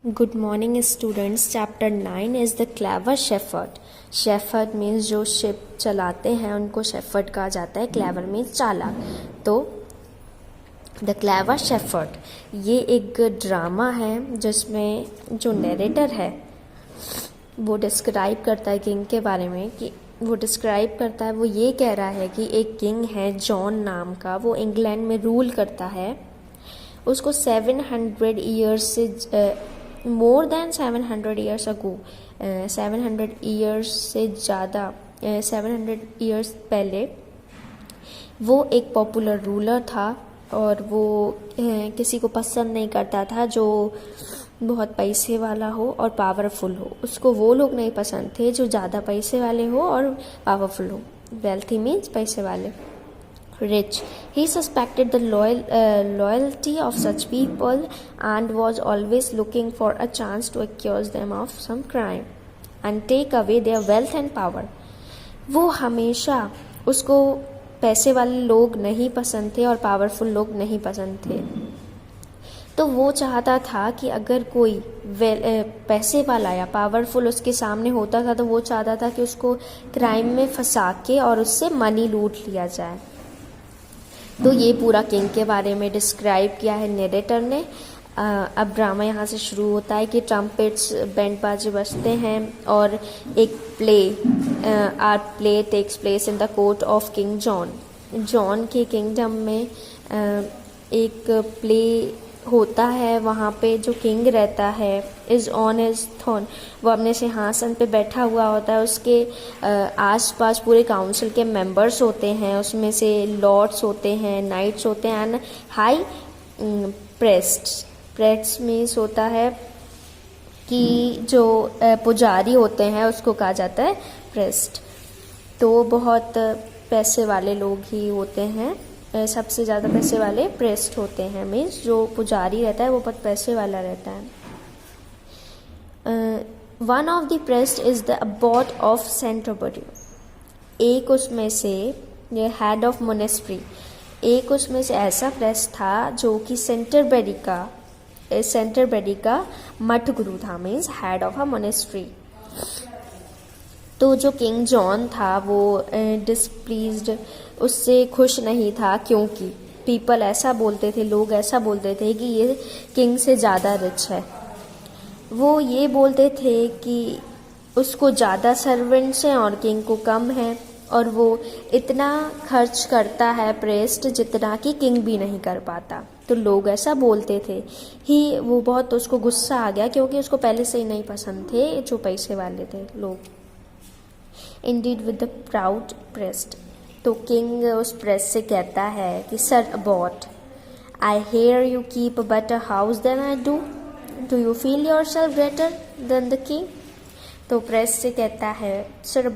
Good morning students. Chapter 9 is the clever shepherd. Shepherd means जो ship चलाते हैं उनको shepherd कहा जाता है. clever means चालाक. तो The clever shepherd ये एक ड्रामा है जिसमें जो नरेटर है वो डिस्क्राइब करता है किंग के बारे में. कि वो डिस्क्राइब करता है, वो ये कह रहा है कि एक किंग है जॉन नाम का, वो इंग्लैंड में रूल करता है. उसको 700 ईयर्स से more than 700 years ago, 700 years से ज़्यादा, 700 ईयर्स पहले वो एक पॉपुलर रूलर था और वो किसी को पसंद नहीं करता था जो बहुत पैसे वाला हो और पावरफुल हो. उसको वो लोग नहीं पसंद थे जो ज़्यादा पैसे वाले हो और पावरफुल हो. वेल्थी मीन्स पैसे वाले. Rich. He suspected the loyalty of such people and was always looking for a chance to accuse them of some crime and take away their wealth and power. वो हमेशा, उसको पैसे वाले लोग नहीं पसंद थे और पावरफुल लोग नहीं पसंद थे. तो वो चाहता था कि अगर कोई पैसे वाला या पावरफुल उसके सामने होता था तो वो चाहता था कि उसको क्राइम में फंसा के और उससे मनी लूट लिया जाए. तो ये पूरा किंग के बारे में डिस्क्राइब किया है नरेटर ने. अब ड्रामा यहाँ से शुरू होता है कि ट्रम्पेट्स, बैंड बाजे बजते हैं और एक play takes place in the court of King John. John के किंगडम में एक प्ले होता है. वहाँ पे जो किंग रहता है इज़ ऑन हिज थ्रोन, वो अपने सिंहासन पे बैठा हुआ होता है. उसके आसपास पूरे काउंसिल के मेंबर्स होते हैं, उसमें से लॉर्ड्स होते हैं, नाइट्स होते हैं एंड हाई प्रेस्ट मीन्स होता है कि जो पुजारी होते हैं उसको कहा जाता है प्रेस्ट. तो बहुत पैसे वाले लोग ही होते हैं, सबसे ज़्यादा पैसे वाले प्रेस्ट होते हैं. मीन्स जो पुजारी रहता है वो बहुत पैसे वाला रहता है. One of the priest is the abbot of Canterbury. एक उसमें से, ये हेड ऑफ मोनेस्ट्री, एक उसमें से ऐसा प्रेस्ट था जो कि सेंटरबरी का मठ गुरु था. Means head of a monastery. तो जो किंग जॉन था वो डिसप्लीज्ड, उससे खुश नहीं था क्योंकि पीपल ऐसा बोलते थे, लोग ऐसा बोलते थे कि ये किंग से ज़्यादा रिच है. वो ये बोलते थे कि उसको ज़्यादा सर्वेंट्स हैं और किंग को कम है और वो इतना खर्च करता है प्रेस्ट जितना कि किंग भी नहीं कर पाता. तो लोग ऐसा बोलते थे वो बहुत, उसको गुस्सा आ गया क्योंकि उसको पहले से ही नहीं पसंद थे जो पैसे वाले थे लोग. Indeed with the proud pressed. तो किंग उस प्रेस से कहता है कि sir abbot, I hear you keep a better house than I do you feel yourself greater than the king. तो प्रेस से कहता है सर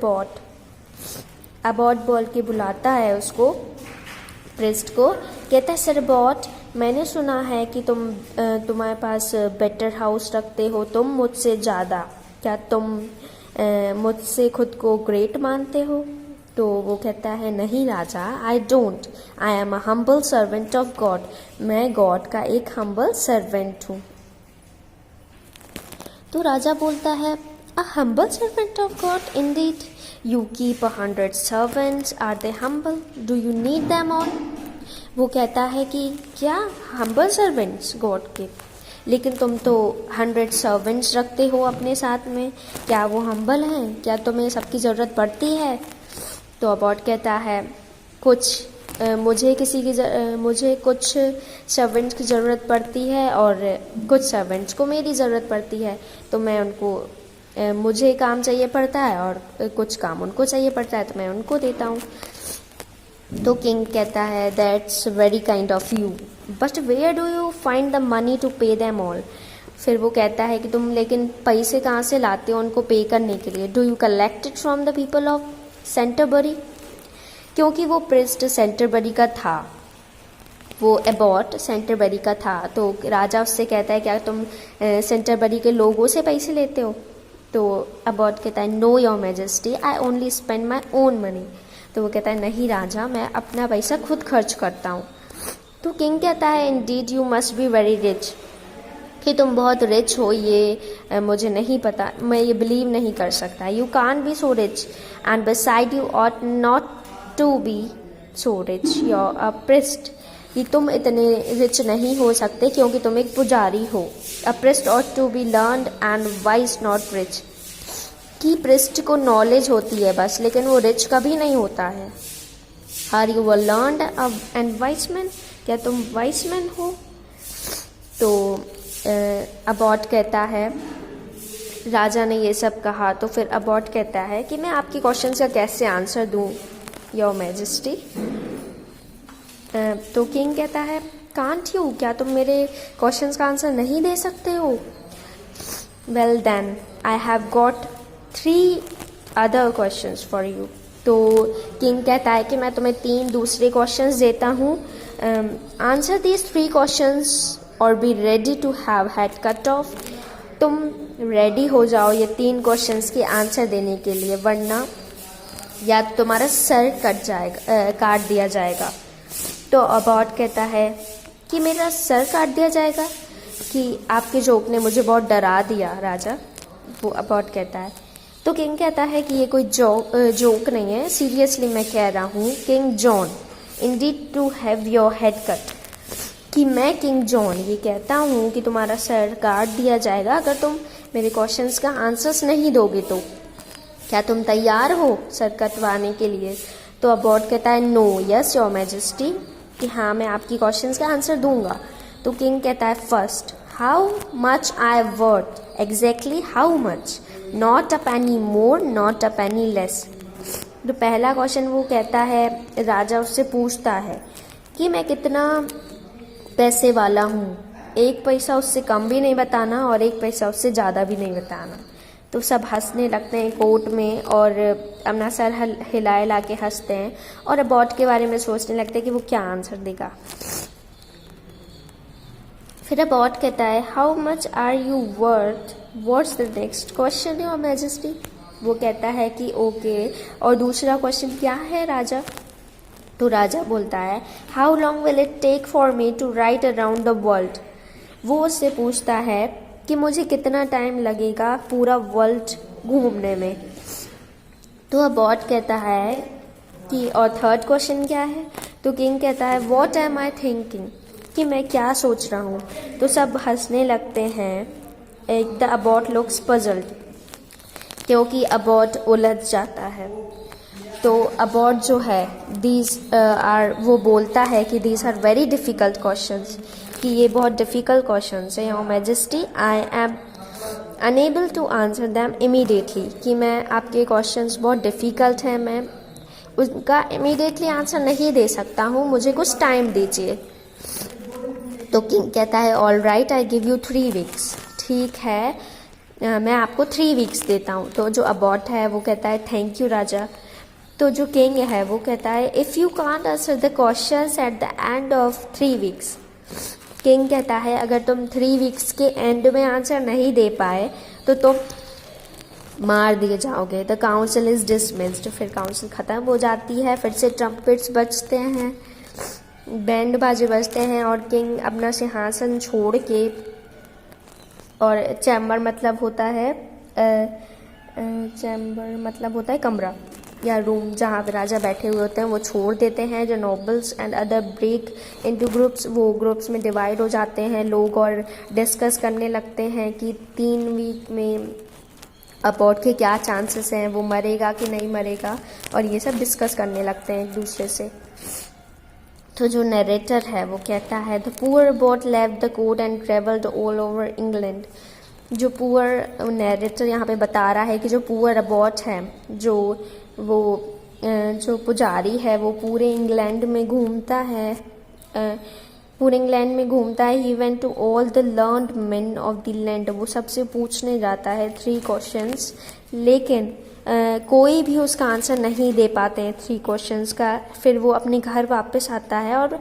अबॉट बोल के बुलाता है उसको, प्रेस्ट को. कहता है सर अबॉट, मैंने सुना है कि तुम्हारे पास बेटर हाउस रखते हो तुम मुझसे ज़्यादा. क्या तुम मुझसे खुद को ग्रेट मानते हो? तो वो कहता है नहीं राजा, I don't, I am a humble servant of God. मैं गॉड का एक हम्बल सर्वेंट हूँ. तो राजा बोलता है a humble servant of God indeed, you keep 100 servants, are they humble, do you need them all. वो कहता है कि क्या हम्बल सर्वेंट्स गॉड के, लेकिन तुम तो 100 सर्वेंट्स रखते हो अपने साथ में, क्या वो हम्बल हैं? क्या तुम्हें सबकी ज़रूरत पड़ती है? तो अबॉट कहता है मुझे कुछ सर्वेंट्स की ज़रूरत पड़ती है और कुछ सर्वेंट्स को मेरी ज़रूरत पड़ती है. तो मैं उनको, मुझे काम चाहिए पड़ता है और कुछ काम उनको चाहिए पड़ता है तो मैं उनको देता हूँ. तो किंग कहता है that's very kind of you, but where do you find the money to pay them all. फिर वो कहता है कि तुम लेकिन पैसे कहाँ से लाते हो उनको पे करने के लिए. Do you collect it from the people of Canterbury. क्योंकि वो प्रेस्ट सेंटरबरी का था, वो अबॉट सेंटरबरी का था. तो राजा उससे कहता है क्या तुम सेंटरबरी के लोगों से पैसे लेते हो. तो अबॉट कहता है know your majesty, I only spend my own money. तो वो कहता है नहीं राजा, मैं अपना पैसा खुद खर्च करता हूँ. तो किंग कहता है Indeed you must be very rich, कि तुम बहुत रिच हो, ये मुझे नहीं पता, मैं ये बिलीव नहीं कर सकता। You can be so rich and beside you ought not to be so rich, your a priest, कि तुम इतने रिच नहीं हो सकते क्योंकि तुम एक पुजारी हो। A priest ought to be learned and wise not rich, कि प्रिस्ट को नॉलेज होती है बस, लेकिन वो रिच कभी नहीं होता है। Are you a learned and wise man, क्या तुम वाइज मैन हो? तो अबॉट कहता है, राजा ने ये सब कहा तो फिर अबॉट कहता है कि मैं आपके क्वेश्चन का कैसे आंसर दूं योर मैजेस्टी। तो किंग कहता है, कांट यू, क्या तुम मेरे क्वेश्चंस का आंसर नहीं दे सकते हो? Well then I have got 3 other questions for you. तो किंग कहता है कि मैं तुम्हें 3 दूसरे क्वेश्चंस देता हूँ, आंसर दीज 3 क्वेश्चंस और be ready to have head cut off. तुम रेडी हो जाओ ये 3 क्वेश्चंस के आंसर देने के लिए, वरना या तुम्हारा सर काट दिया जाएगा। तो अबॉट कहता है कि मेरा सर काट दिया जाएगा, कि आपके जोक ने मुझे बहुत डरा दिया राजा, वो अबॉट कहता है। तो किंग कहता है कि ये कोई जोक नहीं है, सीरियसली मैं कह रहा हूँ King John, indeed to have your head cut, कि मैं किंग जॉन ये कहता हूँ कि तुम्हारा सर काट दिया जाएगा अगर तुम मेरे क्वेश्चंस का आंसर्स नहीं दोगे। तो क्या तुम तैयार हो सर कटवाने के लिए? तो अबॉट कहता है, नो यस योर मैजेस्टी, कि हाँ मैं आपकी क्वेश्चंस का आंसर दूंगा। तो किंग कहता है, first how much I worth, exactly how much, not a Penney more not a Penney less. तो पहला क्वेश्चन वो कहता है, राजा उससे पूछता है कि मैं कितना पैसे वाला हूँ, 1 पैसा उससे कम भी नहीं बताना और 1 पैसा उससे ज़्यादा भी नहीं बताना। तो सब हंसने लगते हैं कोर्ट में और अपना सर हिला हिला के हंसते हैं और अबॉट के बारे में सोचने लगते हैं कि वो क्या आंसर देगा। फिर अबॉट कहता है, how much are you worth, what's the next question your majesty. वो कहता है कि ओके, और दूसरा क्वेश्चन क्या है राजा? तो राजा बोलता है, how long will it take for me to ride around the world. वो उससे पूछता है कि मुझे कितना टाइम लगेगा पूरा वर्ल्ड घूमने में। तो अबॉट कहता है कि और थर्ड क्वेश्चन क्या है? तो किंग कहता है, व्हाट एम आई थिंकिंग, कि मैं क्या सोच रहा हूँ। तो सब हंसने लगते हैं। द अबॉट लुक्स पजल्ड, क्योंकि अबॉट उलझ जाता है। तो अबॉट जो है वो बोलता है कि these are very difficult questions, कि ये बहुत डिफ़िकल्ट क्वेश्चंस हैं your majesty, I am unable to answer them immediately, कि मैं आपके क्वेश्चंस बहुत डिफ़िकल्ट हैं, मैं उनका इमीडिएटली आंसर नहीं दे सकता हूँ, मुझे कुछ टाइम दीजिए। तो किंग कहता है, all right I give you 3 weeks, ठीक है मैं आपको 3 वीक्स देता हूँ। तो जो अबॉट है वो कहता है, थैंक यू राजा। तो जो किंग है वो कहता है, if you can't answer the questions at the end of 3 weeks, king कहता है अगर तुम 3 वीक्स के एंड में आंसर नहीं दे पाए तो तुम मार दिए जाओगे। द काउंसिल इज़ डिसमिस्ड, फिर काउंसिल ख़त्म हो जाती है। फिर से ट्रम्पेट्स बजते हैं, बैंड बाजे बजते हैं और किंग अपना सिंहासन छोड़ के, और चैम्बर मतलब होता है कमरा या रूम जहाँ पे राजा बैठे हुए होते हैं, वो छोड़ देते हैं। जो nobles and other break into groups, वो ग्रुप्स में डिवाइड हो जाते हैं लोग और डिस्कस करने लगते हैं कि 3 वीक में अबॉट के क्या चांसेस हैं, वो मरेगा कि नहीं मरेगा, और ये सब डिस्कस करने लगते हैं एक दूसरे से। तो जो नरेटर है वो कहता है, the poor abbot left the court and travelled all over England. जो पुअर नरेटर यहाँ पे बता रहा है कि जो पुअर अबॉट है, जो पुजारी है, वो पूरे इंग्लैंड में घूमता है, he went to all the learned men of the land. वो सबसे पूछने जाता है 3 क्वेश्चंस, लेकिन कोई भी उसका आंसर नहीं दे पाते हैं 3 क्वेश्चंस का। फिर वो अपने घर वापस आता है और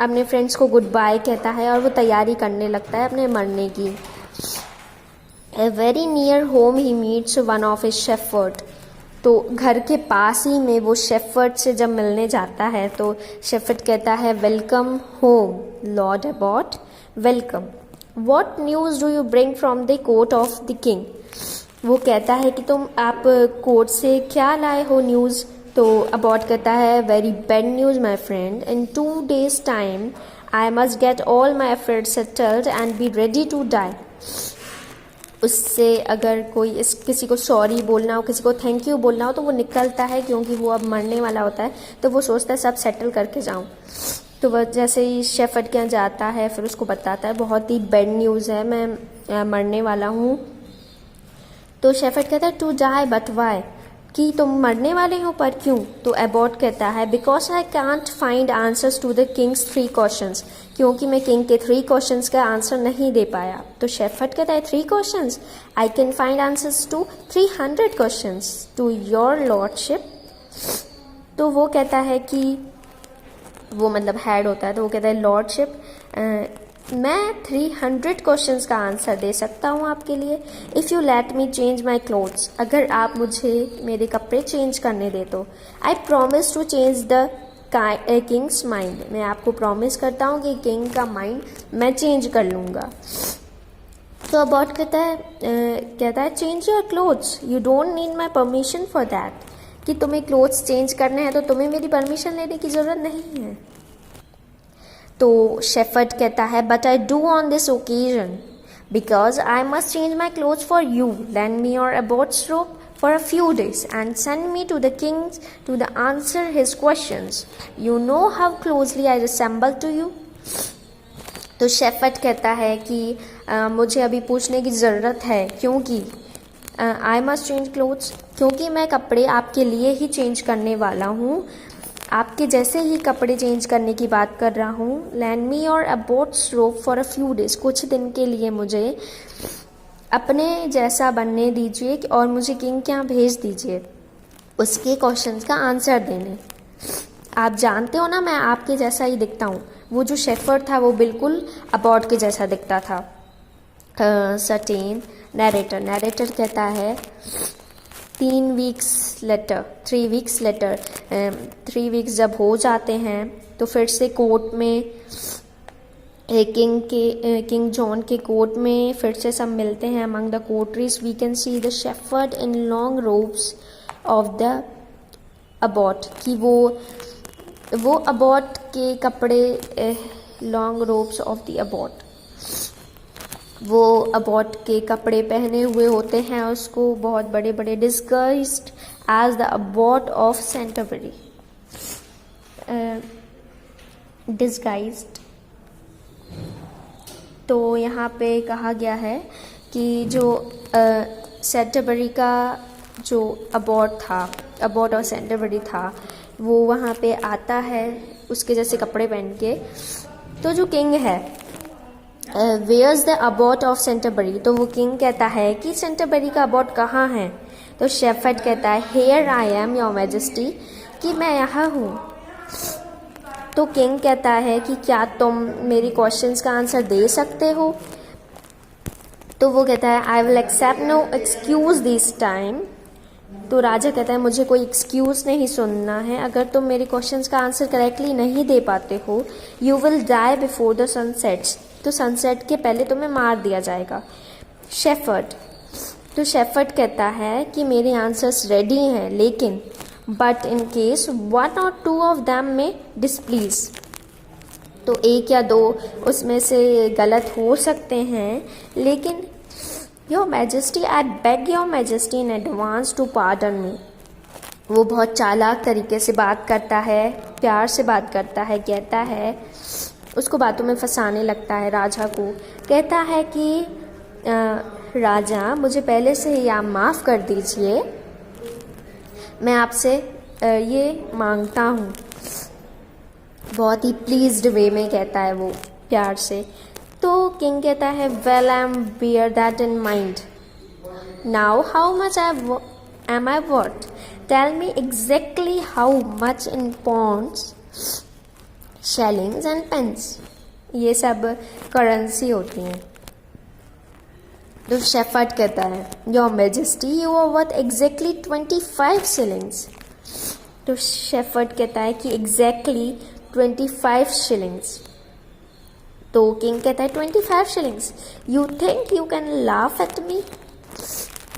अपने फ्रेंड्स को गुड बाय कहता है और वो तैयारी करने लगता है अपने मरने की। Very near home he meets one of his shepherd. तो घर के पास ही में वो शेफर्ड से जब मिलने जाता है तो शेफर्ड कहता है, welcome home lord abbot, welcome. What news do you bring from the court of the king. वो कहता है कि तुम आप कोर्ट से क्या लाए हो न्यूज़। तो अबॉट कहता है very bad news my friend, in 2 days time I must get all my affairs settled and be ready to die. उससे अगर कोई किसी को सॉरी बोलना हो, किसी को थैंक यू बोलना हो तो वो निकलता है, क्योंकि वो अब मरने वाला होता है। तो वो सोचता है सब सेटल करके जाऊं। तो वह जैसे ही शेफर्ड के यहाँ जाता है फिर उसको बताता है बहुत ही बैड न्यूज़ है, मैं मरने वाला हूँ। तो शेफर्ड कहता है टू डाई बट वाई, कि तुम मरने वाले हो पर क्यों। तो एबॉट कहता है because I can't find answers to the king's 3 questions, क्योंकि मैं किंग के 3 क्वेश्चंस का आंसर नहीं दे पाया। तो शेफर्ड कहता है 3 questions, I can find answers to 300 questions to your lordship. तो वो कहता है कि वो मतलब हेड होता है, तो वो कहता है लॉर्डशिप मैं 300 क्वेश्चंस का आंसर दे सकता हूँ आपके लिए। If you let me change my clothes, अगर आप मुझे मेरे कपड़े चेंज करने दे तो। I promise to change the king's mind, मैं आपको प्रॉमिस करता हूँ कि किंग का माइंड मैं चेंज कर लूँगा। तो अबॉट कहता है change your clothes, you don't need my permission for that, कि तुम्हें क्लोथ्स चेंज करने हैं तो तुम्हें मेरी परमिशन लेने की ज़रूरत नहीं है। तो शेफर्ड कहता है but I do on this occasion because I must change my clothes for you, lend me your abbot's robe for a few days and send me to the king to the answer his questions. You know how closely I resemble to you. तो shepherd कहता है कि मुझे अभी पूछने की ज़रूरत है, क्योंकि आई मस्ट चेंज क्लोथ्स, क्योंकि मैं कपड़े आपके लिए ही चेंज करने वाला हूँ, आपके जैसे ही कपड़े चेंज करने की बात कर रहा हूँ। लैंड मी और अबॉट्स रोब फॉर अ फ्यू डेज, कुछ दिन के लिए मुझे अपने जैसा बनने दीजिए और मुझे किंग के यहाँ भेज दीजिए उसके क्वेश्चंस का आंसर देने। आप जानते हो ना मैं आपके जैसा ही दिखता हूँ। वो जो शेफर्ड था वो बिल्कुल अबॉट के जैसा दिखता था। सर्टेन नरेटर कहता है 3 वीक्स लेटर 3 वीक्स जब हो जाते हैं तो फिर से कोर्ट में किंग जॉन के कोर्ट में फिर से सब मिलते हैं। Among the courtiers we can see the shepherd in long robes of the abbot, कि वो अबॉट के कपड़े long robes of the abbot, वो अबॉट के कपड़े पहने हुए होते हैं उसको बहुत बड़े बड़े, disguised as the abbot of Canterbury, disguised. तो यहाँ पे कहा गया है कि जो सेंटरबरी का जो अबॉट और सेंटरबरी था वो वहाँ पे आता है उसके जैसे कपड़े पहन के। तो जो किंग है wears the abbot of Canterbury, तो वो किंग कहता है कि सेंटरबरी का अबॉट कहाँ है। तो शेफर्ड कहता है here I am your majesty, कि मैं यहाँ हूँ। तो किंग कहता है कि क्या तुम मेरी क्वेश्चंस का आंसर दे सकते हो। तो वो कहता है I will accept no excuse this time. तो राजा कहता है मुझे कोई एक्सक्यूज़ नहीं सुनना है, अगर तुम मेरे क्वेश्चंस का आंसर करेक्टली नहीं दे पाते हो you will die before the sunsets, तो सनसेट के पहले तुम्हें मार दिया जाएगा। शेफर्ड कहता है कि मेरे आंसर्स रेडी हैं, लेकिन but in case 1 or 2 of them में डिसप्लीज, तो 1 या 2 उसमें से गलत हो सकते हैं, लेकिन your majesty I beg your majesty in advance to pardon me. वो बहुत चालाक तरीके से बात करता है, प्यार से बात करता है, कहता है उसको बातों में फंसाने लगता है राजा को। कहता है कि राजा मुझे पहले से ही आप माफ़ कर दीजिए, मैं आपसे ये मांगता हूँ। बहुत ही प्लीज्ड वे में कहता है वो प्यार से। तो किंग कहता है well I am bear that in mind, now how much am I worth, tell me exactly how much in pounds shillings and pence, ये सब करेंसी होती हैं। तो शेफर्ड कहता है your majesty you are worth exactly 25 shillings. तो shepherd कहता है कि एग्जैक्टली 25 शिलिंग्स। तो किंग कहता है 25 shillings. You think you can laugh at me,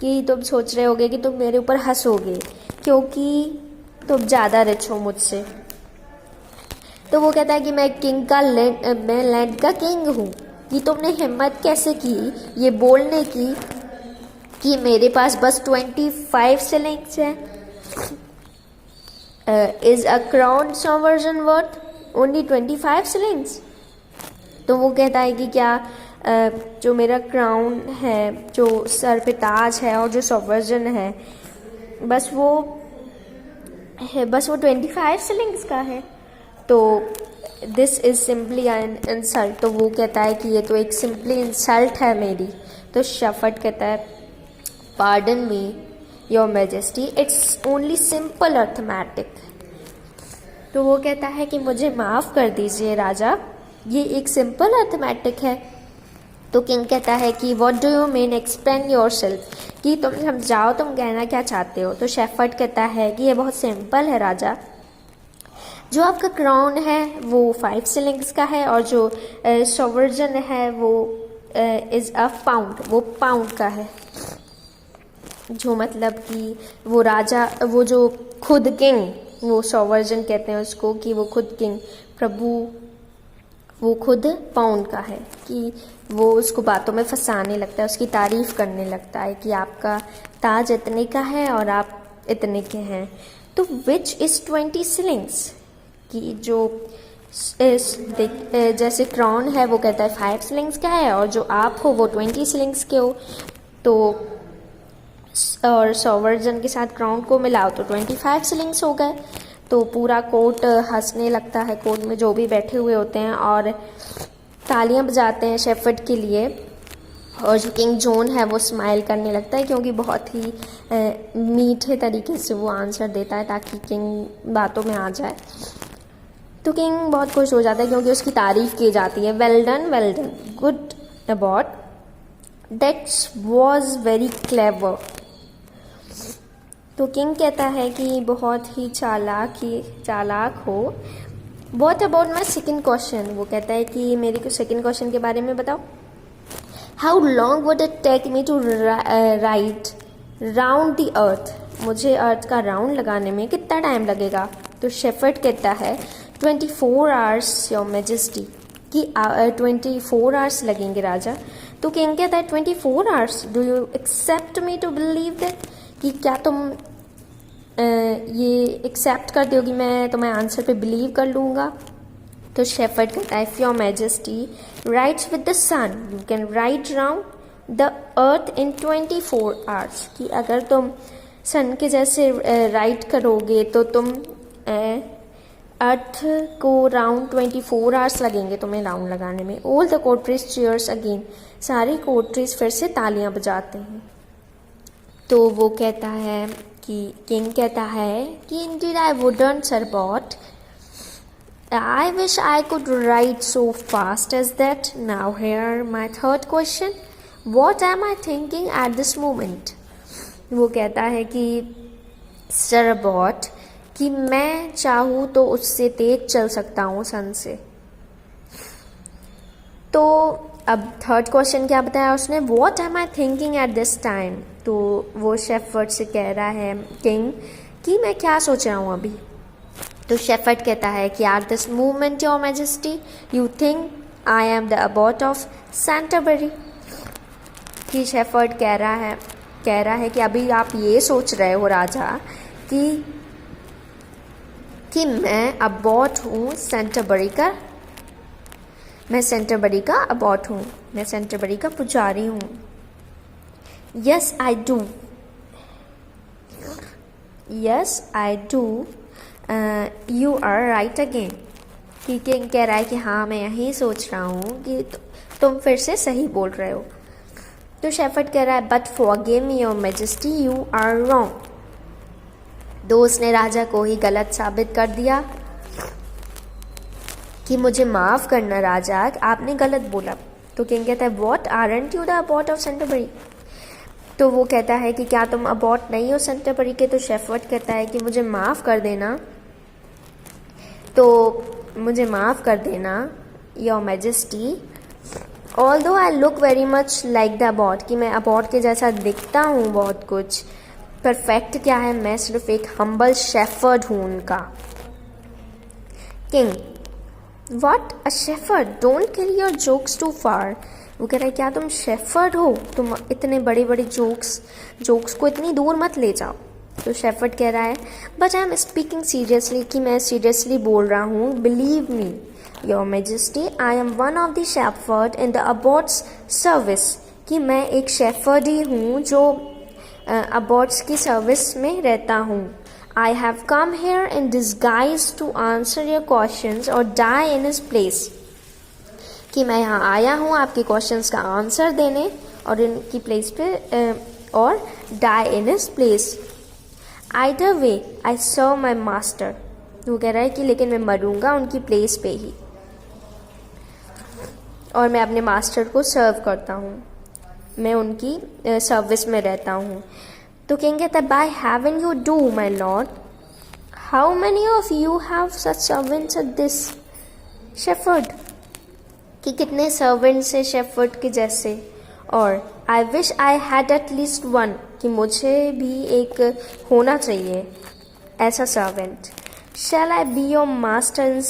कि तुम सोच रहे होगे कि तुम मेरे ऊपर हंसोगे क्योंकि तुम ज़्यादा रिच हो मुझसे। तो वो कहता है कि मैं मैं लैंड का किंग हूँ, कि तुमने हिम्मत कैसे की ये बोलने की कि मेरे पास बस 25 शिलिंग्स है। Is a crown sovereign worth only 25 shillings. तो वो कहता है कि क्या जो मेरा क्राउन है, जो सर पे ताज है और जो सॉवर्जन है, बस वो 25 शिलिंग्स का है। तो this is simply an insult. तो वो कहता है कि ये तो एक सिंपली इंसल्ट है मेरी। तो शेफर्ड कहता है pardon me your majesty, it's only simple arithmetic. तो वो कहता है कि मुझे माफ़ कर दीजिए राजा, ये एक सिंपल अर्थमेटिक है। तो किंग कहता है कि what do you mean, explain your self, कि तुम समझाओ तुम कहना क्या चाहते हो। तो शेफर्ड कहता है कि ये बहुत सिंपल है राजा, जो आपका क्राउन है वो 5 शिलिंग्स का है और जो सॉवर्जन है वो इज़ अ पाउंड, वो पाउंड का है। जो मतलब कि वो राजा, वो जो खुद किंग, वो सॉवर्जन कहते हैं उसको, कि वो खुद किंग प्रभु, वो खुद पाउंड का है, कि वो उसको बातों में फंसाने लगता है, उसकी तारीफ करने लगता है कि आपका ताज इतने का है और आप इतने के हैं। तो विच इज़ 20 शिलिंग्स, कि जो जैसे क्राउन है वो कहता है 5 शिलिंग्स का है और जो आप हो वो 20 शिलिंग्स के हो। तो और सॉवर्जन के साथ क्राउन को मिलाओ तो 25 शिलिंग्स हो गए। तो पूरा कोर्ट हंसने लगता है, कोर्ट में जो भी बैठे हुए होते हैं और तालियां बजाते हैं शेफर्ड के लिए। और जो किंग जॉन है वो स्माइल करने लगता है क्योंकि बहुत ही मीठे तरीके से वो आंसर देता है ताकि किंग बातों में आ जाए। तो किंग बहुत खुश हो जाता है क्योंकि उसकी तारीफ की जाती है। Well done, good about, that's was very clever. तो किंग कहता है कि बहुत ही चालाक हो। What about my second question, वो कहता है कि मेरे सेकेंड क्वेश्चन के बारे में बताओ। How long would it take me to ride round the earth, मुझे अर्थ का राउंड लगाने में कितना टाइम लगेगा। तो शेफर्ड कहता है 24 आवर्स योर मैजेस्टी, कि 24 आवर्स लगेंगे राजा। तो किंग कहता है 24 hours, do you accept me to believe that, कि क्या तुम ये एक्सेप्ट करते हो कि मैं तुम्हें आंसर पे बिलीव कर लूँगा। तो शेफर्ड कहता है if your majesty rides with the sun you can ride round the earth in 24 hours, कि अगर तुम सन के जैसे राइट करोगे तो तुम अर्थ को राउंड 24 आवर्स लगेंगे तुम्हें राउंड लगाने में। ऑल द कोर्ट्रीज चीयर्स अगेन, सारे कोर्ट्रीज फिर से तालियां बजाते हैं। तो वो कहता है कि किंग कहता है कि indeed I wouldn't sir but, I wish I could write so fast as that. Now hear my third question, what am I thinking at this moment. वो कहता है कि सरबॉट, कि मैं चाहूँ तो उससे तेज चल सकता हूँ सन से। तो अब थर्ड क्वेश्चन क्या बताया उसने, what am I thinking at this time. तो वो शेफर्ड से कह रहा है किंग कि मैं क्या सोच रहा हूँ अभी। तो शेफर्ड कहता है कि at this moment your majesty you think I am the abbot of Canterbury, कि शेफर्ड कह रहा है कि अभी आप ये सोच रहे हो राजा कि मैं अबॉट हूँ सेंटरबरी का, मैं सेंटरबरी का अबॉट हूँ, मैं सेंटरबरी का पुजारी हूँ। Yes I do, you are right again, कि किंग कह रहा है कि हाँ मैं यही सोच रहा हूँ कि तुम फिर से सही बोल रहे हो। तो शेफर्ड कह रहा है but forgive me your majesty you are wrong, दोस्त ने राजा को ही गलत साबित कर दिया कि मुझे माफ़ करना राजा, आपने गलत बोला। तो किंग कहता है what aren't you the abbot of Canterbury, तो वो कहता है कि क्या तुम अबॉट नहीं हो सेंटरबरी के। तो शेफर्ड कहता है कि मुझे माफ़ कर देना, तो मुझे माफ़ कर देना, your majesty, although I look very much like the abbot, कि मैं अबॉट के जैसा दिखता हूँ बहुत कुछ, परफेक्ट क्या है, मैं सिर्फ एक हम्बल शेफर्ड हूँ उनका। King, what a shepherd, don't carry your jokes too far. वो कह रहा है क्या तुम शेफर्ड हो, तुम इतने बड़े बड़े जोक्स को इतनी दूर मत ले जाओ। तो शेफर्ड कह रहा है but I am speaking seriously, कि मैं सीरियसली बोल रहा हूँ, believe me your majesty, I am one of the shepherd in the abbot's service, कि मैं एक शेफर्ड ही हूँ जो अबॉट्स की सर्विस में रहता हूँ। I have come here in disguise to answer your questions और डाई इन हिज प्लेस, कि मैं यहाँ आया हूँ आपके क्वेश्चंस का आंसर देने और इनकी प्लेस पे और die in his place. Either way I serve my master, वो कह रहा है कि लेकिन मैं मरूंगा उनकी प्लेस पे ही और मैं अपने मास्टर को सर्व करता हूँ, मैं उनकी सर्विस में रहता हूँ। तो किंग कहता है by heaven you do my lord, how many of you have such servants at this shepherd, कि कितने सर्वेंट्स हैं शेफर्ड के जैसे, और I wish I had at least one, कि मुझे भी एक होना चाहिए ऐसा servant. Shall I be your master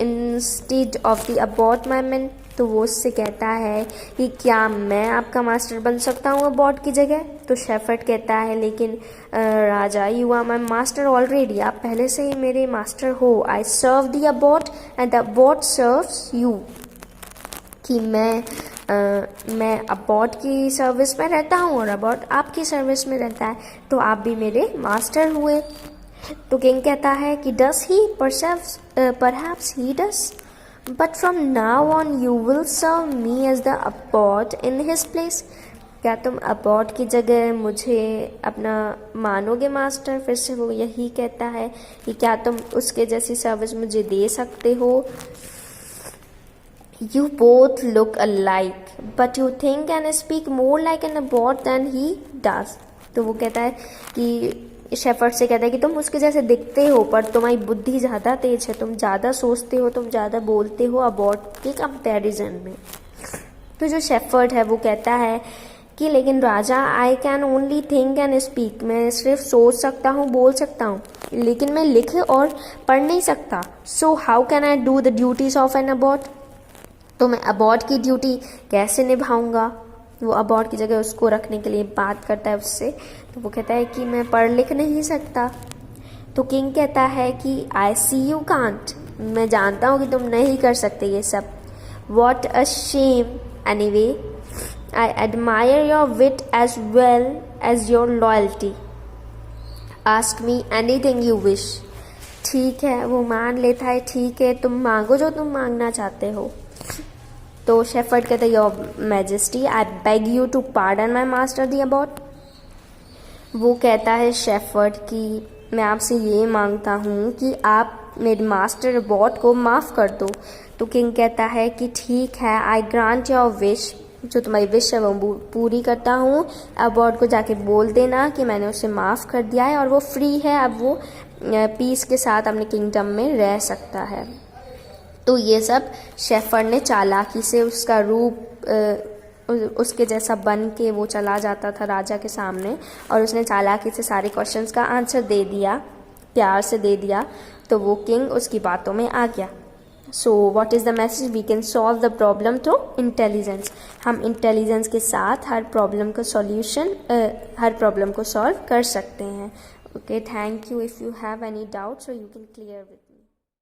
instead of the abbot my man, तो वो उससे कहता है कि क्या मैं आपका मास्टर बन सकता हूँ अबॉट की जगह। तो शेफर्ड कहता है लेकिन राजा you are my master already, आप पहले से ही मेरे मास्टर हो। I serve the abbot and the abbot serves you, कि मैं अबॉट की सर्विस में रहता हूँ और अबॉट आपकी सर्विस में रहता है, तो आप भी मेरे मास्टर हुए। तो किंग कहता है कि does he, perhaps he does, but from now on you will serve me as the abbot in his place, क्या तुम अबॉट की जगह मुझे अपना मानोगे मास्टर। फिर से वो यही कहता है कि क्या तुम उसके जैसी सर्विस मुझे दे सकते हो। You both look alike, but you think and speak more like an abbot than he does. तो वो कहता है कि शेफर्ड से कहता है कि तुम उसके जैसे दिखते हो पर तुम्हारी बुद्धि ज़्यादा तेज है, तुम ज़्यादा सोचते हो, तुम ज़्यादा बोलते हो अबॉट के कंपैरिजन में। तो जो शेफर्ड है वो कहता है कि लेकिन राजा I can only think and speak, मैं सिर्फ सोच सकता हूँ, बोल सकता हूँ, लेकिन मैं लिख और पढ़ नहीं सकता। So how can I do the duties of an abbot, तो मैं अबॉट की ड्यूटी कैसे निभाऊंगा। वो अबॉट की जगह उसको रखने के लिए बात करता है उससे, तो वो कहता है कि मैं पढ़ लिख नहीं सकता। तो किंग कहता है कि आई सी यू कांट, मैं जानता हूँ कि तुम नहीं कर सकते ये सब। What a shame anyway, I admire your wit as well as your loyalty, ask me anything you wish. ठीक है, वो मान लेता है, ठीक है तुम मांगो जो तुम मांगना चाहते हो। तो शेफर्ड कहता है your majesty I beg you to pardon my master the abbot, वो कहता है शेफर्ड कि मैं आपसे ये मांगता हूँ कि आप मेरे मास्टर अबॉट को माफ़ कर दो। तो किंग कहता है कि ठीक है, आई ग्रांट योर विश, जो तुम्हारी विश है वो पूरी करता हूँ। अबॉट को जाके बोल देना कि मैंने उसे माफ़ कर दिया है और वो फ्री है, अब वो पीस के साथ अपने किंगडम में रह सकता है। तो ये सब शेफर्ड ने चालाकी से उसका रूप उसके जैसा बन के वो चला जाता था राजा के सामने, और उसने चालाकी से सारे क्वेश्चंस का आंसर दे दिया, प्यार से दे दिया, तो वो किंग उसकी बातों में आ गया। So what is the message, we can solve the problem through intelligence, हम इंटेलिजेंस के साथ हर प्रॉब्लम का सॉल्यूशन हर प्रॉब्लम को सॉल्व कर सकते हैं। Okay, thank you. If you have any doubt so you can clear with